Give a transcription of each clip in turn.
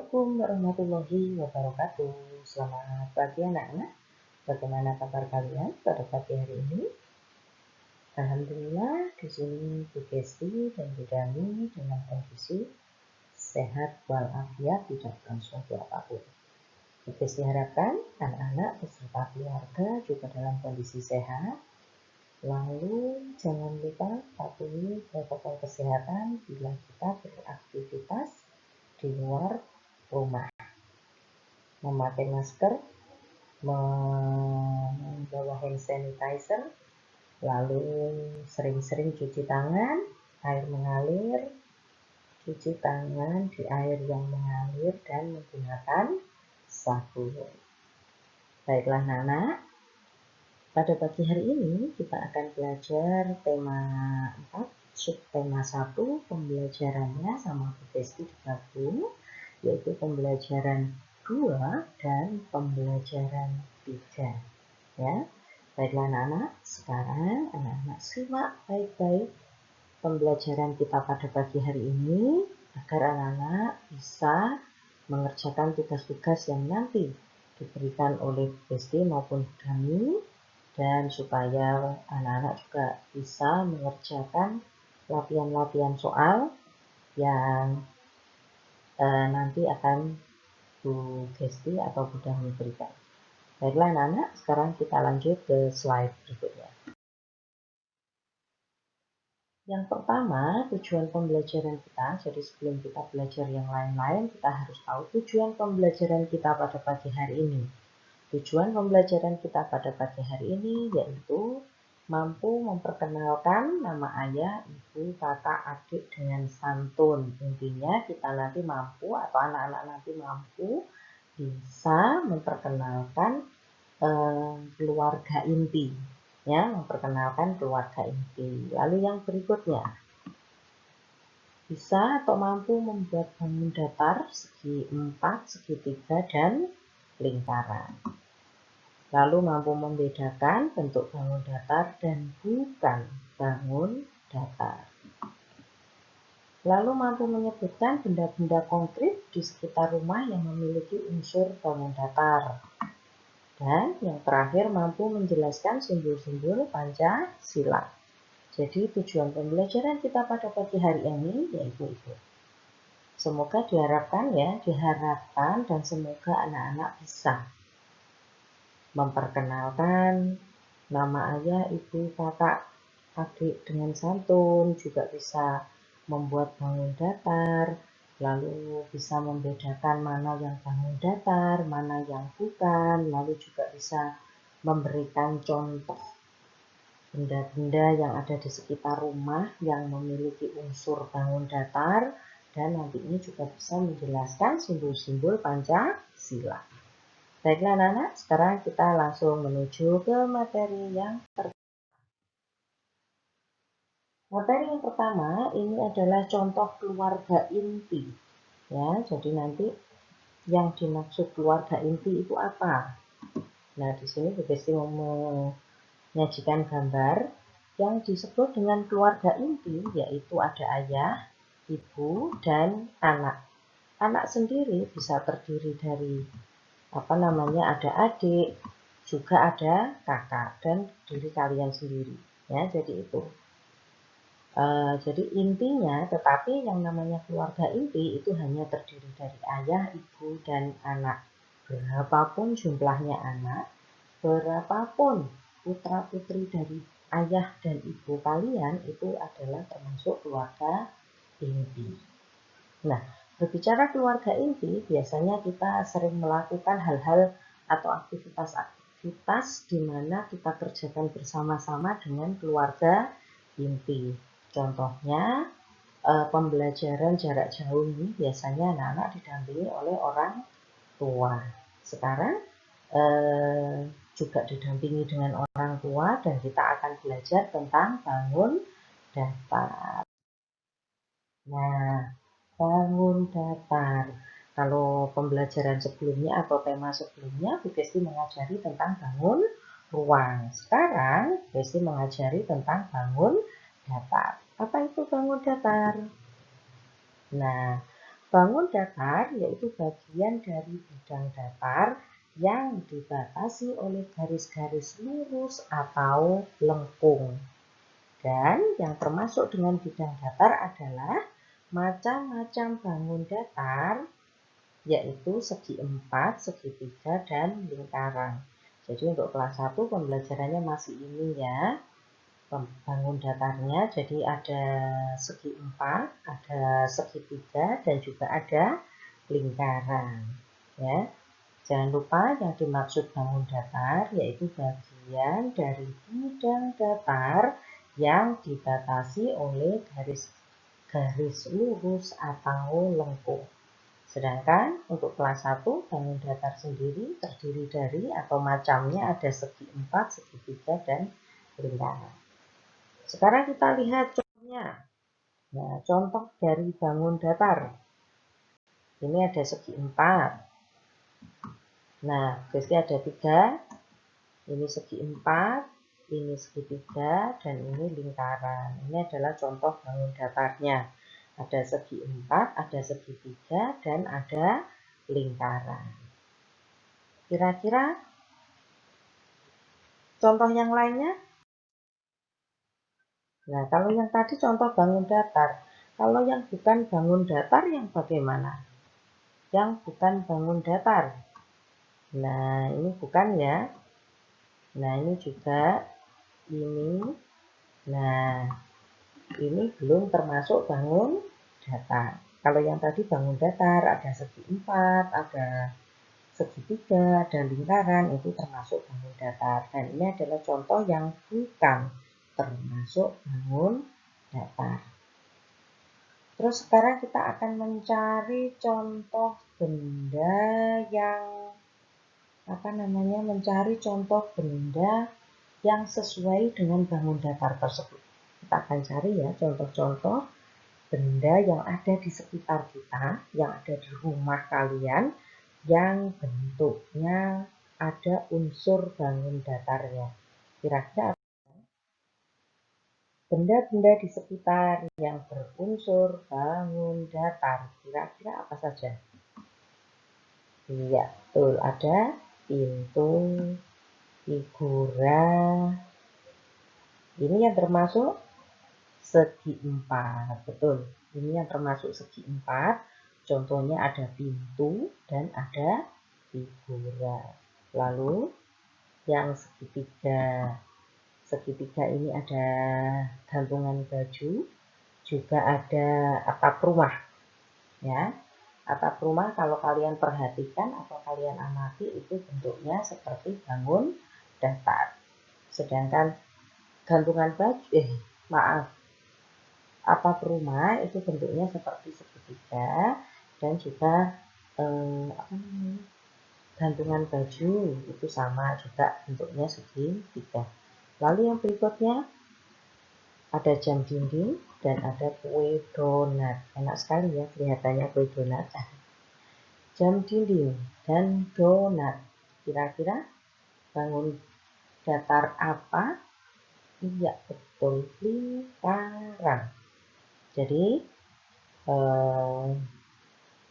Assalamualaikum warahmatullahi wabarakatuh. Selamat pagi anak-anak. Bagaimana kabar kalian pada pagi hari ini? Alhamdulillah di sini Bu Gesti dan Bu Dami dengan kondisi sehat walafiat, tidak dalam suatu apapun. Bu Gesti harapkan anak-anak beserta keluarga juga dalam kondisi sehat. Lalu jangan lupa patuhi protokol kesehatan bila kita beraktivitas di luar rumah. Memakai masker, membawa hand sanitizer, lalu sering-sering cuci tangan, air mengalir, cuci tangan di air yang mengalir dan menggunakan sabun. Baiklah anak-anak, pada pagi hari ini kita akan belajar tema 4, subtema 1, pembelajarannya sama Bu Gesti digabung, yaitu pembelajaran 2 dan pembelajaran 3. Ya. Baiklah anak-anak, sekarang anak-anak simak baik-baik pembelajaran kita pada pagi hari ini agar anak-anak bisa mengerjakan tugas-tugas yang nanti diberikan oleh Bu Gesti maupun kami, dan supaya anak-anak juga bisa mengerjakan latihan-latihan soal yang nanti akan Bu Gesti atau Bu Dami berikan. Baiklah anak-anak, sekarang kita lanjut ke slide berikutnya. Yang pertama, tujuan pembelajaran kita. Jadi sebelum kita belajar yang lain-lain, kita harus tahu tujuan pembelajaran kita pada pagi hari ini. Tujuan pembelajaran kita pada pagi hari ini yaitu mampu memperkenalkan nama ayah, ibu, kakak, adik dengan santun. Intinya kita nanti mampu atau anak-anak nanti mampu bisa memperkenalkan keluarga inti, ya, memperkenalkan keluarga inti. Lalu yang berikutnya, bisa atau mampu membuat bangun datar segi 4, segitiga, dan lingkaran. Lalu mampu membedakan bentuk bangun datar dan bukan bangun datar. Lalu mampu menyebutkan benda-benda konkret di sekitar rumah yang memiliki unsur bangun datar. Dan yang terakhir mampu menjelaskan simbol-simbol Pancasila. Jadi tujuan pembelajaran kita pada pagi hari ini yaitu itu. Semoga diharapkan dan semoga anak-anak bisa memperkenalkan nama ayah, ibu, kakak, adik dengan santun, juga bisa membuat bangun datar, lalu bisa membedakan mana yang bangun datar, mana yang bukan, lalu juga bisa memberikan contoh benda-benda yang ada di sekitar rumah yang memiliki unsur bangun datar, dan nanti ini juga bisa menjelaskan simbol-simbol Pancasila. Baiklah anak-anak, sekarang kita langsung menuju ke materi yang pertama. Materi yang pertama ini adalah contoh keluarga inti. Ya, jadi nanti yang dimaksud keluarga inti itu apa? Nah, di sini Bu Gesti mau menyajikan gambar yang disebut dengan keluarga inti, yaitu ada ayah, ibu, dan anak. Anak sendiri bisa terdiri dari ada adik, juga ada kakak, dan diri kalian sendiri. Ya, jadi itu. Jadi intinya, tetapi yang namanya keluarga inti itu hanya terdiri dari ayah, ibu, dan anak. Berapapun jumlahnya anak, berapapun putra-putri dari ayah dan ibu kalian itu adalah termasuk keluarga inti. Nah, berbicara keluarga inti, biasanya kita sering melakukan hal-hal atau aktivitas di mana kita kerjakan bersama-sama dengan keluarga inti. Contohnya, pembelajaran jarak jauh ini biasanya anak-anak didampingi oleh orang tua. Sekarang juga didampingi dengan orang tua, dan kita akan belajar tentang bangun datar. Nah, bangun datar. Kalau pembelajaran sebelumnya atau tema sebelumnya, Bu Gesti mengajari tentang bangun ruang. Sekarang, Bu Gesti mengajari tentang bangun datar. Apa itu bangun datar? Nah, Bangun datar yaitu bagian dari bidang datar yang dibatasi oleh garis-garis lurus atau lengkung. Dan yang termasuk dengan bidang datar adalah macam-macam bangun datar, yaitu segi empat, segitiga, dan lingkaran. Jadi untuk kelas 1 pembelajarannya masih ini ya, bangun datarnya. Jadi ada segi empat, ada segitiga, dan juga ada lingkaran. Ya, jangan lupa yang dimaksud bangun datar yaitu bagian dari bidang datar yang dibatasi oleh garis lurus atau lengkung. Sedangkan untuk kelas 1 bangun datar sendiri terdiri dari atau macamnya ada segi empat, segitiga, dan lingkaran. Sekarang kita lihat contohnya. Nah, contoh dari bangun datar. Ini ada segi empat. Nah, garisnya ada 3. Ini segi empat, ini segitiga, dan ini lingkaran. Ini adalah contoh bangun datarnya. Ada segi empat, ada segitiga, dan ada lingkaran. Kira-kira contoh yang lainnya? Nah, kalau yang tadi contoh bangun datar. Kalau yang bukan bangun datar yang bagaimana? Yang bukan bangun datar. Nah, ini bukan ya. Nah, ini juga. Ini. Nah, ini belum termasuk bangun datar. Kalau yang tadi bangun datar, ada segi empat, ada segitiga, ada lingkaran, itu termasuk bangun datar. Dan ini adalah contoh yang bukan termasuk bangun datar. Terus sekarang kita akan mencari contoh benda yang mencari contoh benda yang sesuai dengan bangun datar tersebut. Kita akan cari ya contoh-contoh benda yang ada di sekitar kita, yang ada di rumah kalian, yang bentuknya ada unsur bangun datarnya. Kira-kira benda-benda di sekitar yang berunsur bangun datar, kira-kira apa saja? Iya, betul. Ada pintu, figura. Ini yang termasuk segi empat, betul. Ini yang termasuk segi empat. Contohnya ada pintu dan ada figura. Lalu yang segitiga. Segitiga ini ada gantungan baju, juga ada atap rumah. Ya, atap rumah kalau kalian perhatikan atau kalian amati itu bentuknya seperti bangun datar. Sedangkan gantungan baju, atap rumah itu bentuknya seperti segitiga dan juga gantungan baju itu sama juga bentuknya segitiga. Lalu yang berikutnya ada jam dinding dan ada kue donat. Enak sekali ya kelihatannya kue donat. Jam dinding dan donat. Kira-kira bangun datar apa? Iya, betul, lingkaran. Jadi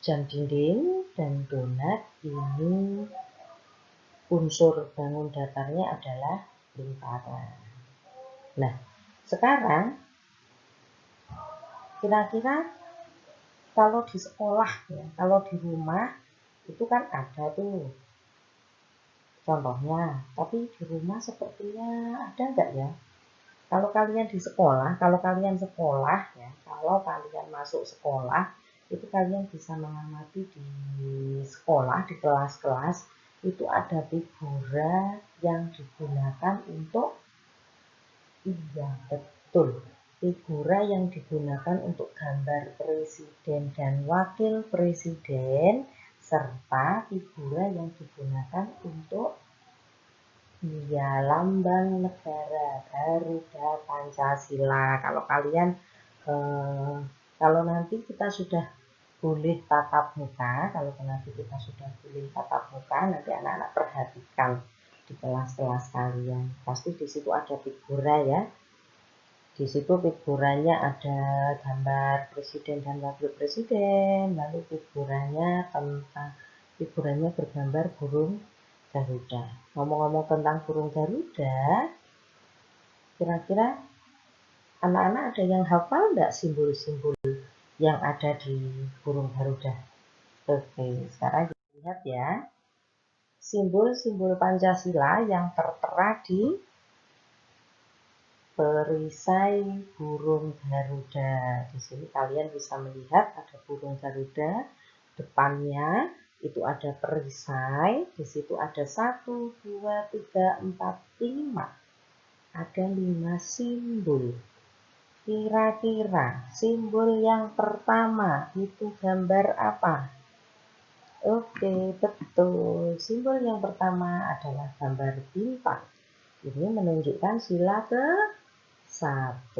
jam dinding dan donat ini unsur bangun datarnya adalah lingkaran. Nah, sekarang kira-kira kalau di sekolah ya, kalau di rumah itu kan ada tuh contohnya, tapi di rumah sepertinya ada enggak ya? Kalau kalian di sekolah, kalau kalian masuk sekolah, itu kalian bisa mengamati di sekolah, di kelas-kelas, itu ada figura yang digunakan untuk, iya betul, figura yang digunakan untuk gambar presiden dan wakil presiden, serta figura yang digunakan untuk lambang negara Garuda Pancasila. Kalau kalian kalau nanti kita sudah boleh tatap muka, nanti anak-anak perhatikan di kelas-kelas kalian. Pasti di situ ada figura ya. Di situ figurannya ada gambar presiden dan wakil presiden, lalu figurannya bergambar burung Garuda. Ngomong-ngomong tentang burung Garuda, kira-kira anak-anak ada yang hafal nggak simbol-simbol yang ada di burung Garuda? Oke, sekarang kita lihat ya. Simbol-simbol Pancasila yang tertera di perisai burung Garuda. Di sini kalian bisa melihat ada burung Garuda, depannya itu ada perisai, di situ ada 1, 2, 3, 4, 5. Ada 5 simbol. Kira-kira simbol yang pertama itu gambar apa? Oke, betul. Simbol yang pertama adalah gambar bintang. Ini menunjukkan sila ke-1.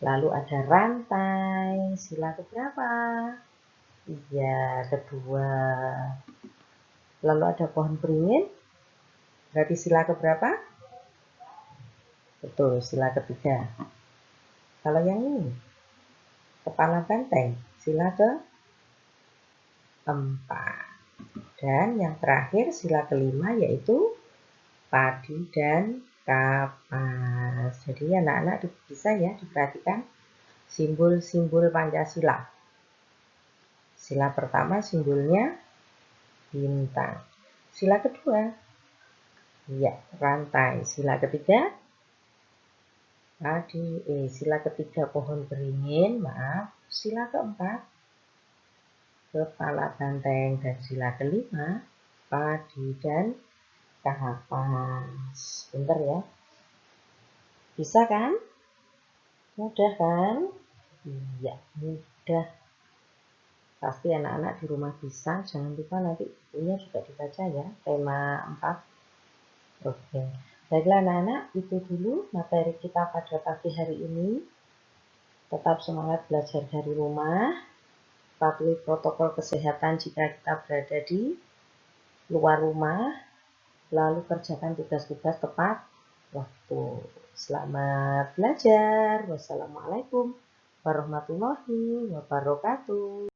Lalu ada rantai, sila keberapa? Iya, kedua. Lalu ada pohon beringin, berarti sila keberapa? Betul, sila ketiga. Kalau yang ini, kepala banteng, sila ke-4. Dan yang terakhir, sila kelima, yaitu padi dan kapas. Jadi anak-anak bisa ya diperhatikan simbol-simbol Pancasila. Sila pertama simbolnya bintang. Sila kedua, ya, rantai. Sila ketiga, sila ketiga pohon beringin, maaf. Sila keempat, kepala banteng. Dan sila kelima, padi dan kapas. Pinter ya. Bisa kan? Mudah kan? Iya, mudah. Pasti anak-anak di rumah bisa. Jangan lupa nanti bukunya juga dibaca ya. Tema 4. Oke. Baiklah anak-anak, itu dulu materi kita pada pagi hari ini. Tetap semangat belajar dari rumah. Patuhi protokol kesehatan jika kita berada di luar rumah. Lalu kerjakan tugas-tugas tepat waktu. Selamat belajar. Wassalamualaikum warahmatullahi wabarakatuh.